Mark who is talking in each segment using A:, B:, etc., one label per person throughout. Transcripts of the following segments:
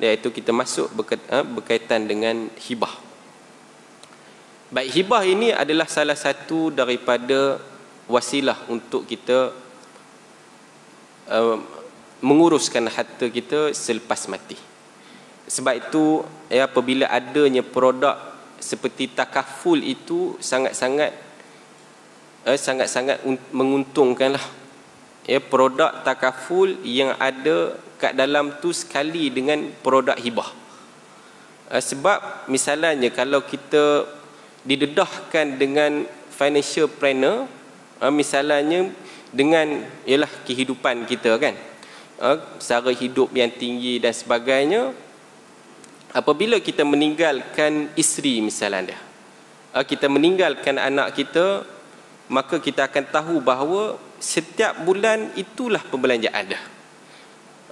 A: Iaitu kita masuk berkaitan dengan hibah. Baik, hibah ini adalah salah satu daripada wasilah untuk kita menguruskan harta kita selepas mati. Sebab itu apabila adanya produk seperti takaful itu sangat-sangat menguntungkanlah. Produk takaful yang ada kat dalam tu sekali dengan produk hibah. Sebab misalnya kalau kita didedahkan dengan financial planner, misalnya dengan ialah kehidupan kita kan, sara hidup yang tinggi dan sebagainya, apabila kita meninggalkan isteri misalnya, kita meninggalkan anak kita, maka kita akan tahu bahawa setiap bulan itulah pembelanjaan dah.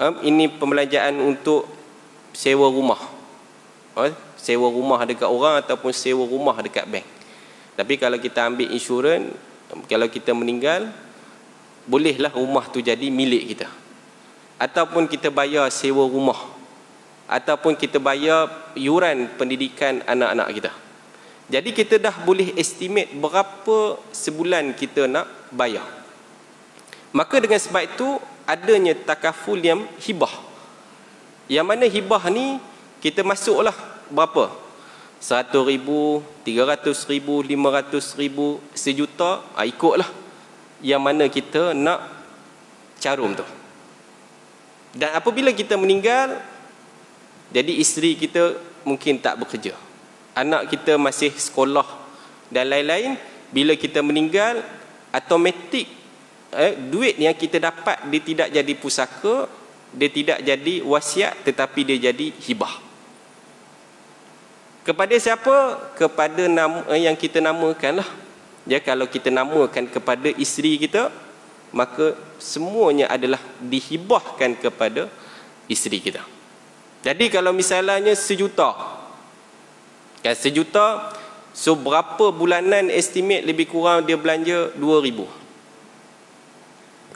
A: Ini pembelanjaan untuk sewa rumah, sewa rumah dekat orang ataupun sewa rumah dekat bank. Tapi kalau kita ambil insurans, kalau kita meninggal, bolehlah rumah tu jadi milik kita, ataupun kita bayar sewa rumah, ataupun kita bayar yuran pendidikan anak-anak kita. Jadi kita dah boleh estimate berapa sebulan kita nak bayar. Maka dengan sebab itu adanya takaful yang hibah. Yang mana hibah ni kita masuklah berapa? 100,000, 300,000, 500,000, sejuta, ikutlah yang mana kita nak carum tu. Dan apabila kita meninggal, jadi isteri kita mungkin tak bekerja, anak kita masih sekolah dan lain-lain. Bila kita meninggal, automatik duit yang kita dapat dia tidak jadi pusaka, dia tidak jadi wasiat, tetapi dia jadi hibah. Kepada siapa? Kepada nama yang kita namakan lah. Kalau kita namakan kepada isteri kita, maka semuanya adalah dihibahkan kepada isteri kita. Jadi kalau misalnya sejuta, kan, sejuta, so berapa bulanan estimate lebih kurang dia belanja 2,000.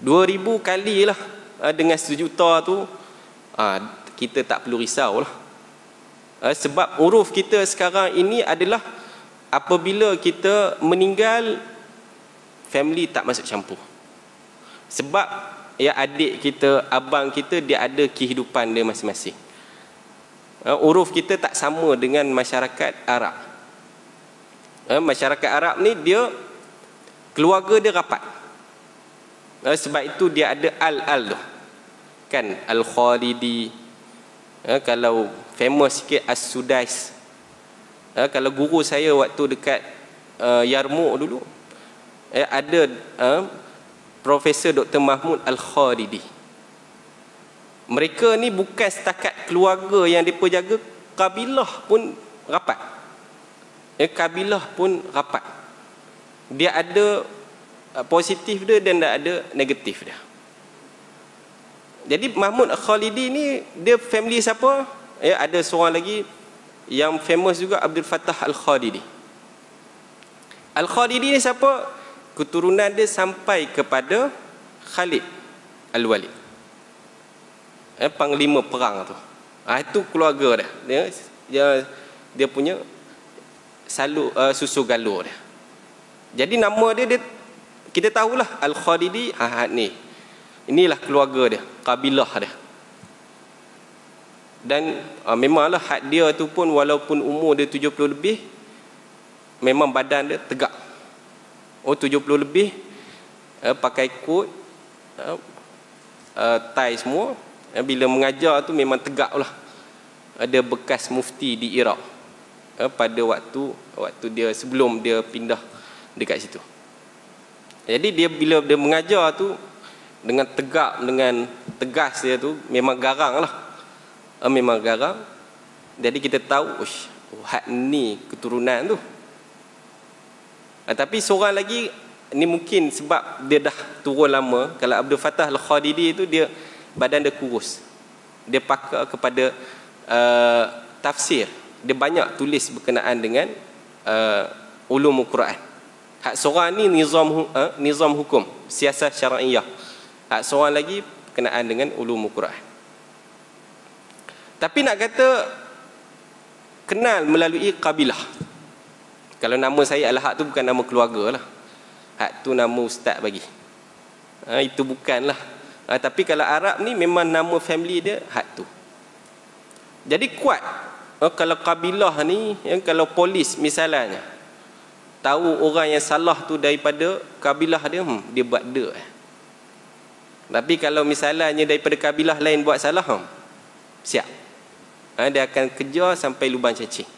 A: 2,000 kali lah dengan sejuta tu, kita tak perlu risau lah. Sebab uruf kita sekarang ini adalah apabila kita meninggal, family tak masuk campur. Sebab adik kita, abang kita, dia ada kehidupan dia masing-masing. Uruf kita tak sama dengan masyarakat Arab. Masyarakat Arab ni dia keluarga dia rapat. Sebab itu dia ada al-al tu, kan, Al-Khalidi, kalau famous sikit As-Sudais. Kalau guru saya waktu dekat Yarmouk dulu, ada Profesor Dr. Mahmud Al-Khalidi. Mereka ni bukan setakat keluarga yang mereka jaga, kabilah pun rapat. Kabilah pun rapat. Dia ada positif dia dan ada negatif dia. Jadi Mahmud Al-Khalidi ni, dia family siapa? Ada seorang lagi yang famous juga, Abdul Fattah Al-Khalidi. Al-Khalidi ni siapa? Keturunan dia sampai kepada Khalid Al-Walid, panglima perang tu. Itu keluarga dia punya susu galur dia. Jadi nama dia kita tahulah Al-Khalidi, ni. Inilah keluarga dia, kabilah dia. Dan memanglah had dia tu pun walaupun umur dia 70 lebih, memang badan dia tegak. 70 lebih, pakai kot, tie semua. Bila mengajar tu memang tegak lah. Ada bekas mufti di Iraq pada waktu dia sebelum dia pindah dekat situ. Jadi dia bila dia mengajar tu dengan tegak, dengan tegas dia tu, memang garang lah. Memang garang. Jadi kita tahu, had ni keturunan tu. Tapi seorang lagi ni mungkin sebab dia dah turun lama. Kalau Abdul Fattah Al-Khalidi tu, dia badan dia kurus. Dia pakar kepada tafsir. Dia banyak tulis berkenaan dengan ulumul Quran, Hak seorang ni nizam hukum, siasat syar'iyah. Hak seorang lagi berkenaan dengan ulumul Quran. Tapi nak kata kenal melalui kabilah. Kalau nama saya Al-Haq tu bukan nama keluarga lah. Hak tu nama ustaz bagi. Itu bukanlah. Tapi kalau Arab ni memang nama family dia Hak tu. Jadi kuat. Kalau kabilah ni, kalau polis misalnya tahu orang yang salah tu daripada kabilah dia, dia buat dek. Tapi kalau misalnya daripada kabilah lain buat salah, siap. Dia akan kejar sampai lubang cacing.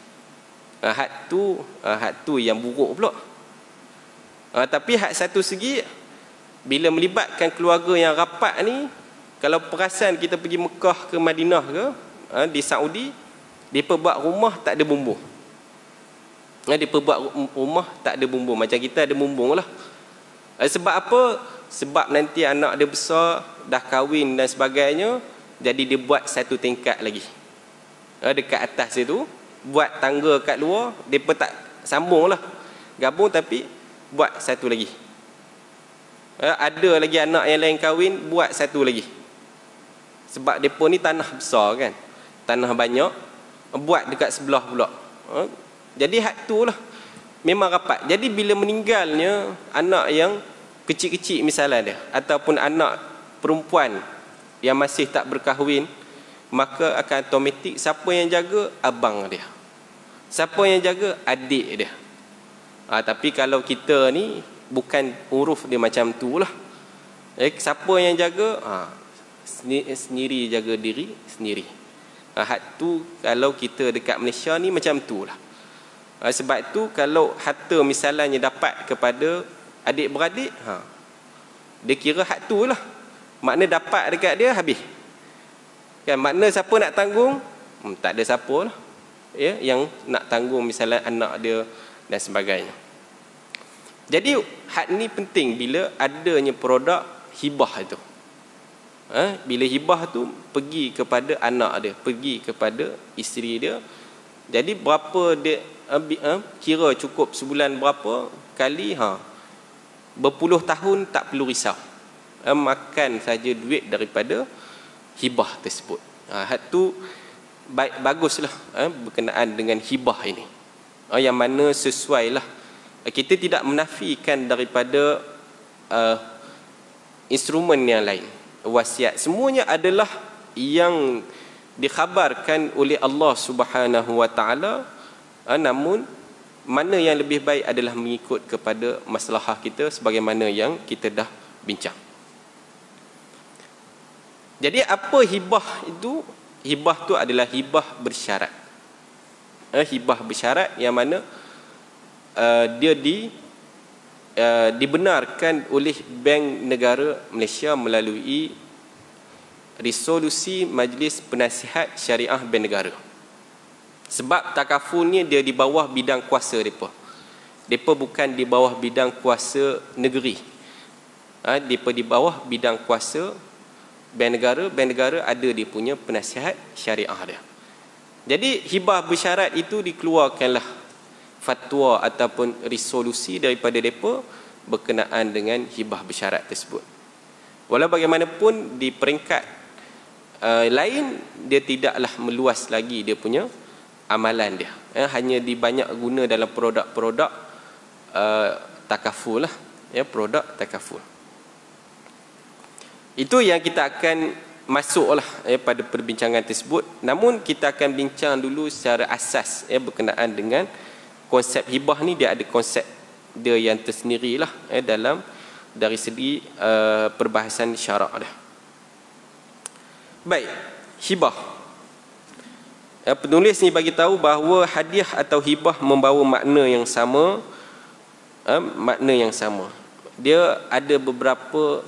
A: Hak tu yang buruk pula. Tapi hak satu segi, bila melibatkan keluarga yang rapat ni, kalau perasan kita pergi Mekah ke Madinah ke, di Saudi, mereka buat rumah tak ada bumbung. Mereka buat rumah tak ada bumbung. Macam kita ada bumbung lah. Sebab apa? Sebab nanti anak dia besar, dah kahwin dan sebagainya, jadi dia buat satu tingkat lagi. Dekat atas itu, buat tangga kat luar, mereka tak sambung lah. Gabung tapi buat satu lagi. Ada lagi anak yang lain kahwin, buat satu lagi. Sebab mereka ni tanah besar kan. Tanah banyak, buat dekat sebelah pula. Jadi hak tu lah memang rapat. Jadi bila meninggalnya anak yang kecil-kecil misalnya dia, ataupun anak perempuan yang masih tak berkahwin, maka akan automatik siapa yang jaga? Abang dia. Siapa yang jaga? Adik dia. Tapi kalau kita ni bukan uruf dia macam tu lah. Siapa yang jaga? Sendiri jaga diri sendiri. Hak tu kalau kita dekat Malaysia ni macam tu lah. Sebab tu kalau harta misalnya dapat kepada adik-beradik, dia kira hak tu lah. Makna dapat dekat dia habis. Kan, makna siapa nak tanggung? Tak ada siapa lah. Yang nak tanggung misalnya anak dia dan sebagainya. Jadi hak ni penting bila adanya produk hibah itu. Bila hibah tu pergi kepada anak dia, pergi kepada isteri dia. Jadi berapa dia kira cukup sebulan berapa kali, berpuluh tahun tak perlu risau. Makan saja duit daripada hibah tersebut. Hak tu baguslah berkenaan dengan hibah ini. Yang mana sesuai lah. Kita tidak menafikan daripada instrumen yang lain. Wasiat semuanya adalah yang dikhabarkan oleh Allah Subhanahu wa taala, namun mana yang lebih baik adalah mengikut kepada maslahah kita sebagaimana yang kita dah bincang. Jadi apa hibah itu? Hibah tu adalah hibah bersyarat. Hibah bersyarat yang mana dia dibenarkan oleh Bank Negara Malaysia melalui resolusi Majlis Penasihat Syariah Bank Negara. Sebab takaful ni dia di bawah bidang kuasa mereka. Mereka bukan di bawah bidang kuasa negeri. Mereka di bawah bidang kuasa Bank Negara. Bank Negara ada dia punya penasihat syariah dia. Jadi hibah bersyarat itu dikeluarkanlah fatwa ataupun resolusi daripada mereka berkenaan dengan hibah bersyarat tersebut. Walau bagaimanapun di peringkat lain, dia tidaklah meluas lagi dia punya amalan dia. Hanya dibanyak guna dalam produk-produk takaful lah. Produk takaful. Itu yang kita akan masuklah pada perbincangan tersebut. Namun kita akan bincang dulu secara asas berkenaan dengan konsep hibah ni. Dia ada konsep dia yang tersendirilah dalam dari segi perbahasan syarak dah. Baik, hibah. Penulis ni bagi tahu bahawa hadiah atau hibah membawa makna yang sama. Makna yang sama. Dia ada beberapa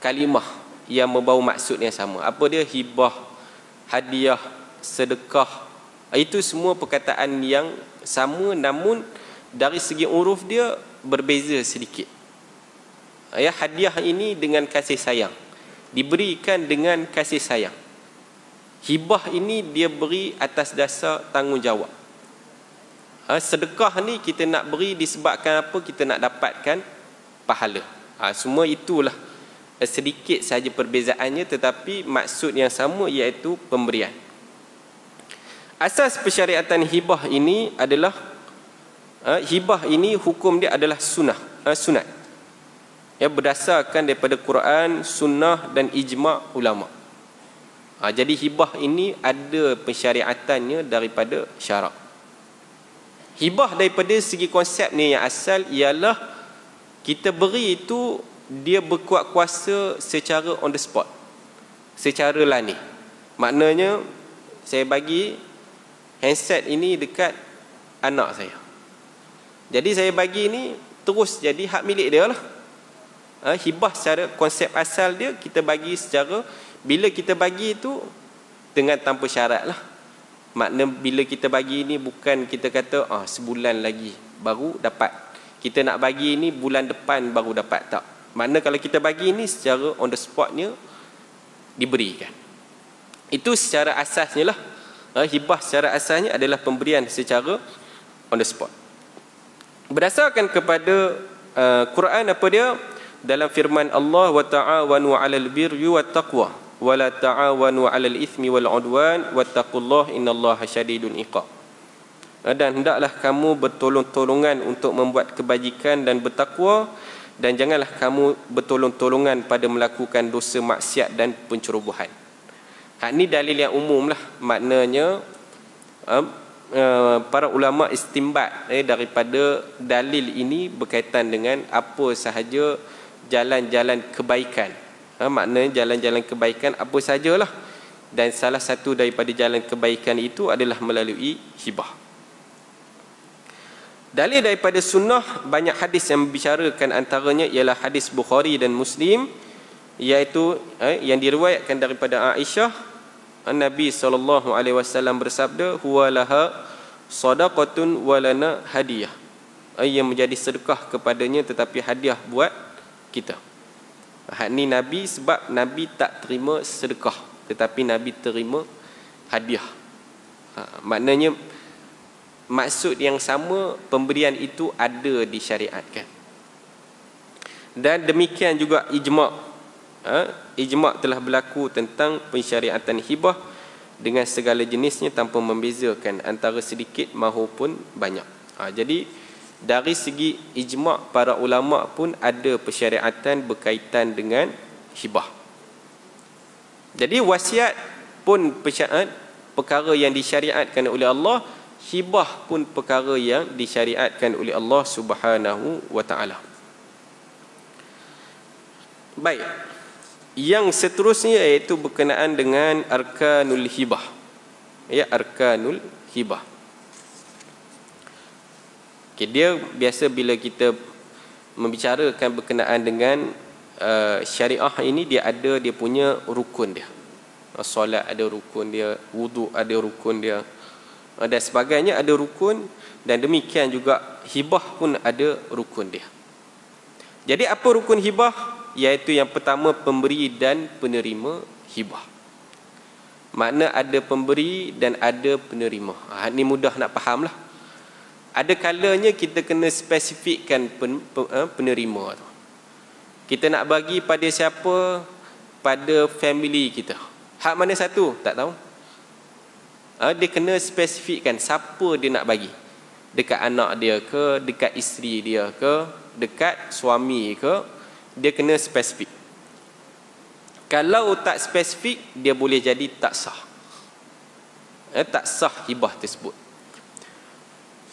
A: kalimah yang membawa maksud yang sama. Apa dia? Hibah, hadiah, sedekah. Itu semua perkataan yang sama, namun dari segi uruf dia berbeza sedikit. Hadiah ini dengan kasih sayang, diberikan dengan kasih sayang. Hibah ini dia beri atas dasar tanggungjawab. Sedekah ni kita nak beri disebabkan apa? Kita nak dapatkan pahala. Semua itulah sedikit saja perbezaannya, tetapi maksud yang sama, iaitu pemberian. Asas persyariatan hibah ini adalah hibah ini hukum dia adalah sunat. Berdasarkan daripada Quran, sunnah dan ijma' ulama'. Jadi hibah ini ada pensyariatannya daripada syarak. Hibah daripada segi konsep ni yang asal ialah kita beri itu dia berkuat kuasa secara on the spot, secara lani. Maknanya saya bagi handset ini dekat anak saya. Jadi saya bagi ni terus jadi hak milik dia lah. Hibah secara konsep asal dia, kita bagi secara, bila kita bagi itu dengan tanpa syarat lah. Makna bila kita bagi ni bukan kita kata sebulan lagi baru dapat, kita nak bagi ni bulan depan baru dapat, tak. Makna kalau kita bagi ni secara on the spotnya diberikan. Itu secara asasnya lah. Hibah secara asasnya adalah pemberian secara on the spot. Berdasarkan kepada Quran, apa dia? Dalam firman Allah, wa ta'awanu 'alal birri wat taqwa wa la ta'awanu 'alal itsmi wal 'udwan wattaqullaha innallaha syadidul iqab. Dan hendaklah kamu bertolong-tolongan untuk membuat kebajikan dan bertakwa, dan janganlah kamu bertolong-tolongan pada melakukan dosa maksiat dan pencerobohan. Ini dalil yang umum lah. Maknanya para ulama istimbat daripada dalil ini berkaitan dengan apa sahaja jalan-jalan kebaikan. Maknanya jalan-jalan kebaikan apa sajalah. Dan salah satu daripada jalan kebaikan itu adalah melalui hibah. Dalil daripada sunnah, banyak hadis yang membicarakan, antaranya ialah hadis Bukhari dan Muslim, iaitu yang diriwayatkan daripada Aisyah, Nabi SAW bersabda, huwa laha sadaqatun wa lana hadiyah. Yang menjadi sedekah kepadanya tetapi hadiah buat kita. Ni Nabi, sebab Nabi tak terima sedekah, tetapi Nabi terima hadiah. Maknanya maksud yang sama, pemberian itu ada disyariatkan. Dan demikian juga ijma'. Ijma' telah berlaku tentang pensyariatan hibah dengan segala jenisnya tanpa membezakan antara sedikit maupun banyak. Jadi dari segi ijma' para ulama' pun ada persyariatan berkaitan dengan hibah. Jadi wasiat pun perkara yang disyariatkan oleh Allah, hibah pun perkara yang disyariatkan oleh Allah Subhanahu wa ta'ala. Baik, yang seterusnya iaitu berkenaan dengan arkanul hibah. Arkanul hibah. Dia biasa bila kita membicarakan berkenaan dengan syariah ini, dia punya rukun dia. Solat ada rukun dia, wuduk ada rukun dia, dan sebagainya ada rukun. Dan demikian juga hibah pun ada rukun dia. Jadi apa rukun hibah? Iaitu yang pertama, pemberi dan penerima hibah. Makna ada pemberi dan ada penerima. Ini mudah nak faham lah. Ada kalanya kita kena spesifikkan penerima tu. Kita nak bagi pada siapa? Pada family kita. Hak mana satu? Tak tahu. Dia kena spesifikkan siapa dia nak bagi. Dekat anak dia ke, dekat isteri dia ke, dekat suami ke, dia kena spesifik. Kalau tak spesifik, dia boleh jadi tak sah. Tak sah hibah tersebut.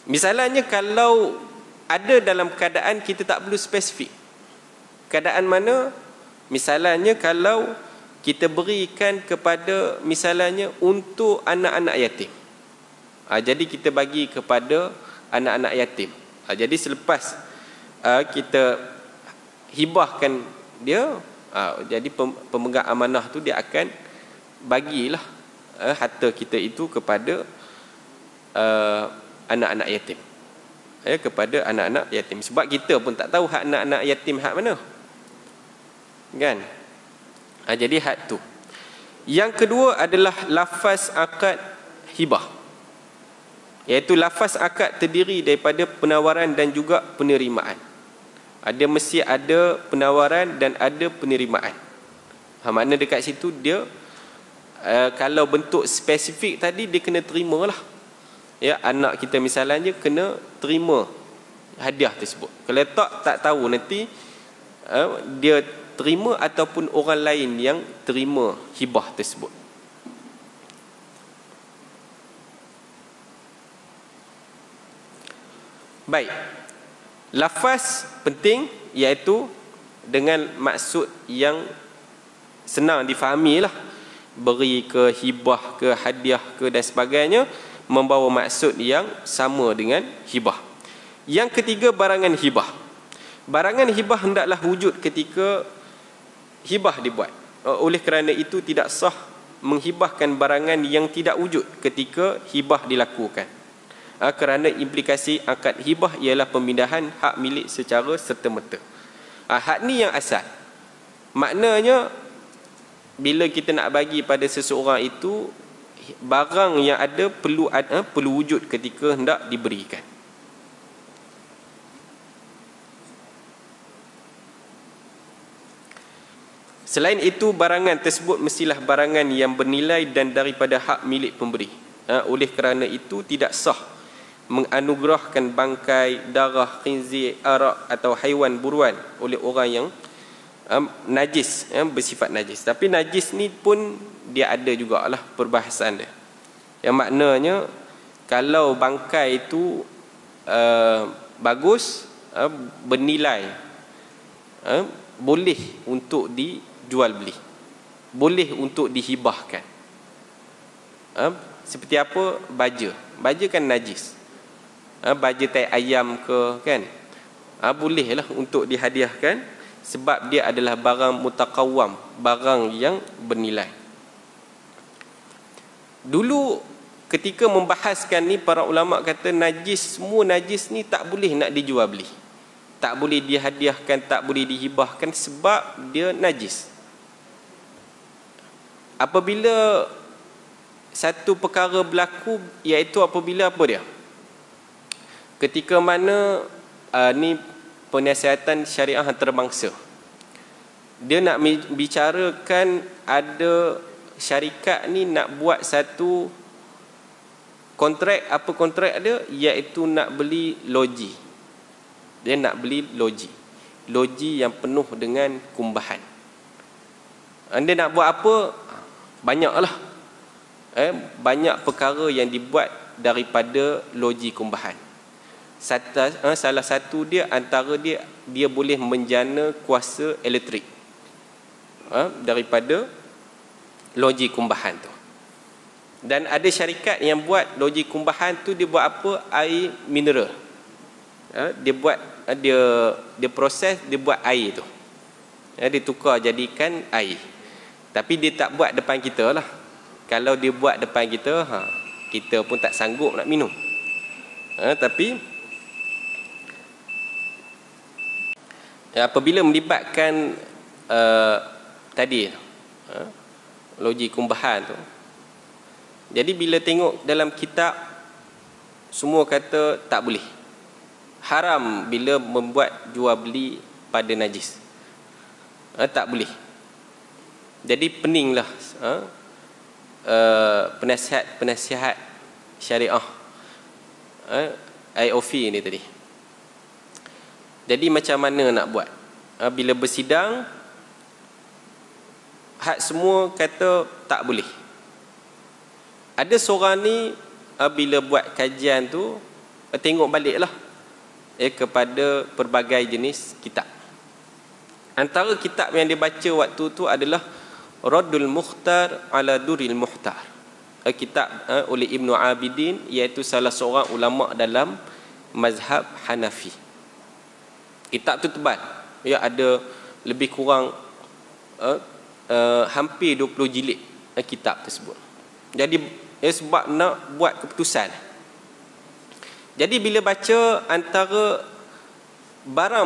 A: Misalnya kalau ada dalam keadaan kita tak perlu spesifik. Keadaan mana? Misalnya kalau kita berikan kepada, misalnya untuk anak-anak yatim. Jadi kita bagi kepada anak-anak yatim. Jadi selepas kita hibahkan dia, jadi pemegang amanah tu dia akan bagilah harta kita itu kepada anak-anak yatim. Kepada anak-anak yatim. Sebab kita pun tak tahu hak anak-anak yatim hak mana. Kan? Jadi hak tu. Yang kedua adalah lafaz akad hibah. Iaitu lafaz akad terdiri daripada penawaran dan juga penerimaan. Mesti ada penawaran dan ada penerimaan. Makna dekat situ dia kalau bentuk spesifik tadi dia kena terimalah. Ya, anak kita misalnya kena terima hadiah tersebut. Kalau tak tahu nanti dia terima ataupun orang lain yang terima hibah tersebut. Baik. Lafaz penting iaitu dengan maksud yang senang difahami lah. Beri ke, hibah ke, hadiah ke dan sebagainya, membawa maksud yang sama dengan hibah. Yang ketiga, barangan hibah. Barangan hibah hendaklah wujud ketika hibah dibuat. Oleh kerana itu tidak sah menghibahkan barangan yang tidak wujud ketika hibah dilakukan. Kerana implikasi akad hibah ialah pemindahan hak milik secara serta-merta. Hak ni yang asal. Maknanya bila kita nak bagi pada seseorang itu, barang yang ada perlu wujud ketika hendak diberikan. Selain itu, barangan tersebut mestilah barangan yang bernilai dan daripada hak milik pemberi. Oleh kerana itu tidak sah menganugerahkan bangkai, darah, khinzir, arak atau haiwan buruan oleh orang yang najis, bersifat najis. Tapi najis ni pun dia ada jugalah perbahasan dia. Yang maknanya kalau bangkai itu bagus, bernilai, boleh untuk dijual beli, boleh untuk dihibahkan. Seperti apa? Baja kan najis. Baja tai ayam ke kan, bolehlah untuk dihadiahkan sebab dia adalah barang mutakawam, barang yang bernilai. Dulu ketika membahaskan ni, para ulama kata najis, semua najis ni tak boleh nak dijual beli, tak boleh dihadiahkan, tak boleh dihibahkan sebab dia najis. Apabila satu perkara berlaku, iaitu apabila apa dia? Ketika mana ni penasihatan syariah antarabangsa. Dia nak bicarakan ada syarikat ni nak buat satu kontrak. Apa kontrak dia? Iaitu nak beli loji. Dia nak beli loji. Loji yang penuh dengan kumbahan. Dia nak buat apa? Banyaklah. Banyak perkara yang dibuat daripada loji kumbahan. Salah satu dia, antara dia boleh menjana kuasa elektrik daripada loji kumbahan tu. Dan ada syarikat yang buat loji kumbahan tu, dia buat apa? Air mineral. Dia buat, dia proses, dia buat air tu. Dia tukar jadikan air. Tapi dia tak buat depan kita lah. Kalau dia buat depan kita, kita pun tak sanggup nak minum. Tapi apabila melibatkan tadi loji kumbahan tu, jadi bila tengok dalam kitab, semua kata tak boleh, haram bila membuat jual beli pada najis, tak boleh. Jadi peninglah penasihat syariah IOF ni tadi. Jadi macam mana nak buat? Bila bersidang, hak semua kata tak boleh. Ada seorang ni bila buat kajian tu, tengok baliklah kepada pelbagai jenis kitab. Antara kitab yang dia baca waktu tu adalah Raddul Mukhtar ala Duril Muhtar, kitab oleh Ibnu Abidin, iaitu salah seorang ulama dalam mazhab Hanafi. Kitab tu tebal, ada lebih kurang hampir 20 jilid kitab tersebut. Jadi sebab nak buat keputusan. Jadi bila baca antara barang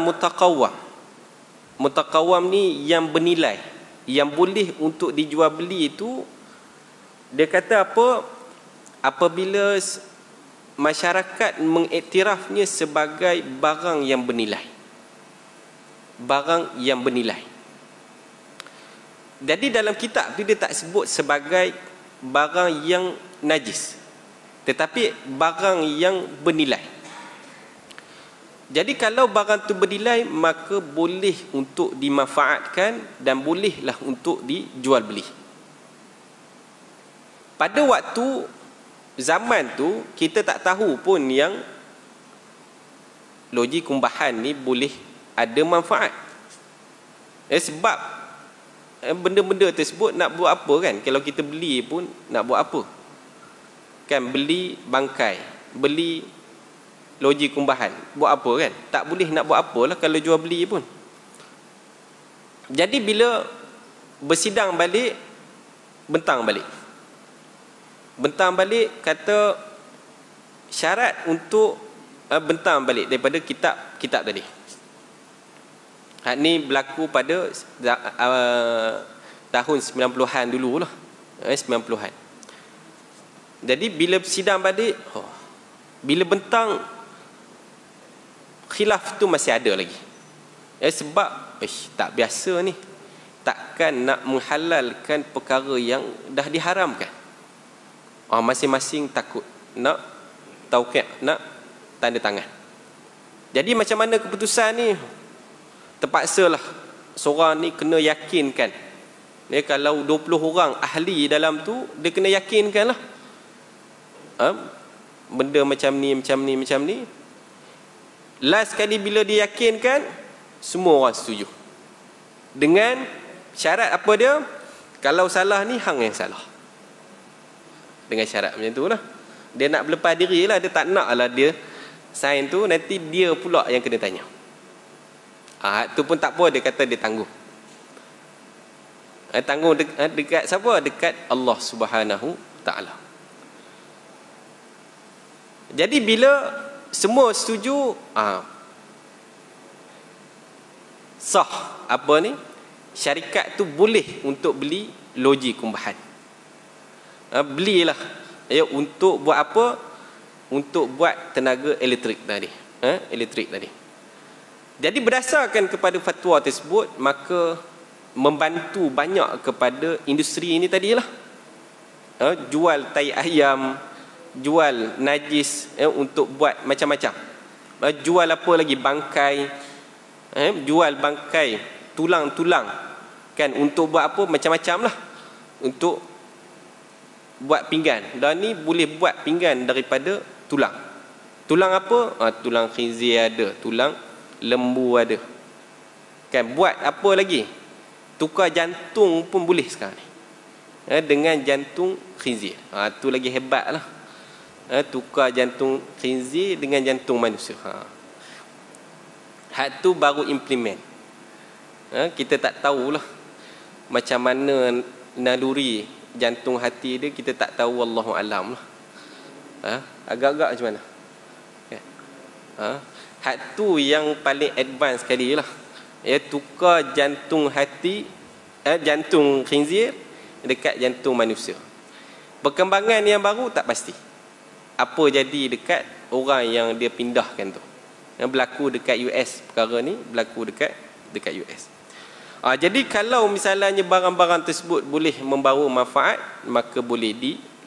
A: mutakawam ni yang bernilai, yang boleh untuk dijual beli itu, dia kata apa? Apabila masyarakat mengiktirafnya sebagai barang yang bernilai. Barang yang bernilai. Jadi dalam kitab tu dia tak sebut sebagai barang yang najis, tetapi barang yang bernilai. Jadi kalau barang tu bernilai, maka boleh untuk dimanfaatkan dan bolehlah untuk dijual beli. Pada waktu zaman tu kita tak tahu pun yang loji kumbahan ni boleh ada manfaat. Sebab benda-benda tersebut nak buat apa kan? Kalau kita beli pun nak buat apa? Kan beli bangkai, beli loji kumbahan, buat apa kan? Tak boleh nak buat apalah kalau jual beli pun. Jadi bila bersidang balik, bentang balik kata syarat untuk bentang balik daripada kitab tadi. Hak ni berlaku pada tahun 90-an dululah. 90-an. Jadi bila sidang balik, bila bentang, khilaf tu masih ada lagi. Sebab tak biasa ni. Takkan nak menghalalkan perkara yang dah diharamkan. Masing-masing takut nak tauqi', nak tanda tangan. Jadi macam mana keputusan ni? Terpaksalah seorang ni kena yakinkan. Kalau 20 orang ahli dalam tu, dia kena yakinkan lah. Benda macam ni. Last kali bila dia yakinkan, semua orang setuju. Dengan syarat apa dia? Kalau salah ni, hang yang salah. Dengan syarat macam tu lah. Dia nak berlepas diri lah. Dia tak nak lah dia sign tu, nanti dia pula yang kena tanya. Tu pun tak apa, dia kata dia tangguh. Tangguh dekat siapa? Dekat Allah Subhanahu Ta'ala. Jadi bila semua setuju, sah apa ni? Syarikat tu boleh untuk beli loji kumbahan. Belilah untuk buat apa? Untuk buat tenaga elektrik tadi. Jadi berdasarkan kepada fatwa tersebut, maka membantu banyak kepada industri ini tadilah. Jual tai ayam, jual najis, untuk buat macam-macam. Jual apa lagi? Bangkai. Jual bangkai, tulang-tulang. Kan untuk buat apa? Macam-macam lah. Untuk buat pinggan. Dan ni boleh buat pinggan daripada tulang. Tulang apa? Tulang khinzir ada, tulang lembu ada. Kan buat apa lagi? Tukar jantung pun boleh sekarang ni. Dengan jantung khinzir. Tu lagi hebat lah. Tukar jantung khinzir dengan jantung manusia. Hak tu baru implement. Kita tak tahulah macam mana naluri jantung hati dia, kita tak tahu, wallahu alam lah. Agak-agak macam mana? Hak tu yang paling advance sekali lah. Tukar jantung hati, jantung khinzir dekat jantung manusia. Perkembangan yang baru tak pasti apa jadi dekat orang yang dia pindahkan tu. Yang berlaku dekat US, perkara ni berlaku dekat US. Jadi kalau misalnya barang-barang tersebut boleh membawa manfaat, maka boleh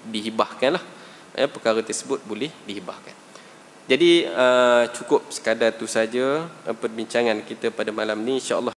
A: dihibahkan lah. Perkara tersebut boleh dihibahkan. Jadi cukup sekadar tu saja perbincangan kita pada malam ni, insya-Allah.